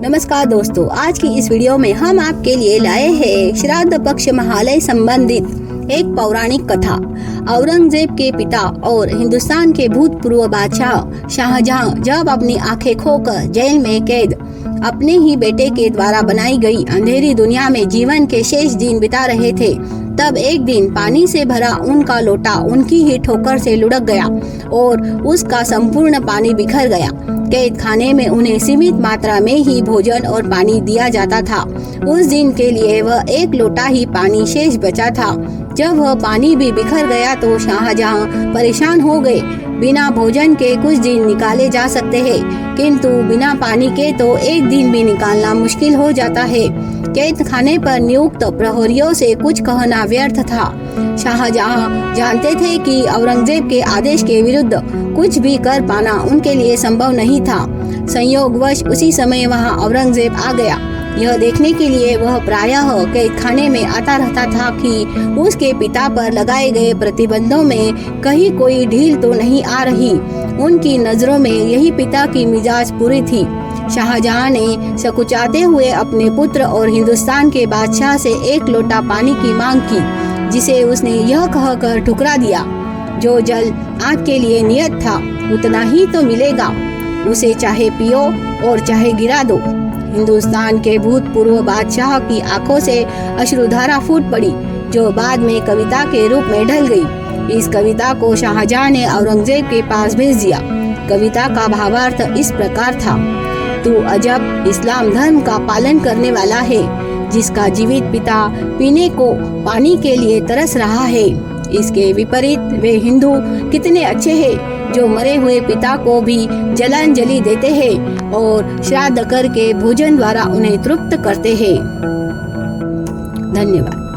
नमस्कार दोस्तों, आज की इस वीडियो में हम आपके लिए लाए हैं श्राद्ध पक्ष महालय संबंधित एक पौराणिक कथा। औरंगजेब के पिता और हिंदुस्तान के भूतपूर्व बादशाह शाहजहां जब अपनी आंखें खोकर जेल में कैद अपने ही बेटे के द्वारा बनाई गई अंधेरी दुनिया में जीवन के शेष दिन बिता रहे थे, तब एक दिन पानी से भरा उनका लोटा उनकी ही ठोकर से लुढ़क गया और उसका संपूर्ण पानी बिखर गया। कैद खाने में उन्हें सीमित मात्रा में ही भोजन और पानी दिया जाता था। उस दिन के लिए वह एक लोटा ही पानी शेष बचा था। जब वह पानी भी बिखर गया तो शाहजहां परेशान हो गए। बिना भोजन के कुछ दिन निकाले जा सकते हैं, किंतु बिना पानी के तो एक दिन भी निकालना मुश्किल हो जाता है। कैद खाने पर नियुक्त प्रहरियों से कुछ कहना व्यर्थ था। शाहजहां जानते थे कि औरंगजेब के आदेश के विरुद्ध कुछ भी कर पाना उनके लिए संभव नहीं था। संयोगवश उसी समय वहां औरंगजेब आ गया। यह देखने के लिए वह प्रायः कैद खाने में आता रहता था कि उसके पिता पर लगाए गए प्रतिबंधों में कहीं कोई ढील तो नहीं आ रही। उनकी नजरों में यही पिता की मिजाज पूरी थी। शाहजहां ने सकुचाते हुए अपने पुत्र और हिंदुस्तान के बादशाह से एक लोटा पानी की मांग की, जिसे उसने यह कहकर ठुकरा दिया, जो जल आपके लिए नियत था उतना ही तो मिलेगा, उसे चाहे पियो और चाहे गिरा दो। हिंदुस्तान के भूतपूर्व बादशाह की आंखों से अश्रुधारा फूट पड़ी, जो बाद में कविता के रूप में ढल गई। इस कविता को शाहजहां ने औरंगजेब के पास भेज दिया। कविता का भावार्थ इस प्रकार था: तू अजब इस्लाम धर्म का पालन करने वाला है, जिसका जीवित पिता पीने को पानी के लिए तरस रहा है। इसके विपरीत वे हिंदू कितने अच्छे हैं, जो मरे हुए पिता को भी जलांजलि देते हैं और श्राद्ध करके भोजन द्वारा उन्हें तृप्त करते हैं। धन्यवाद।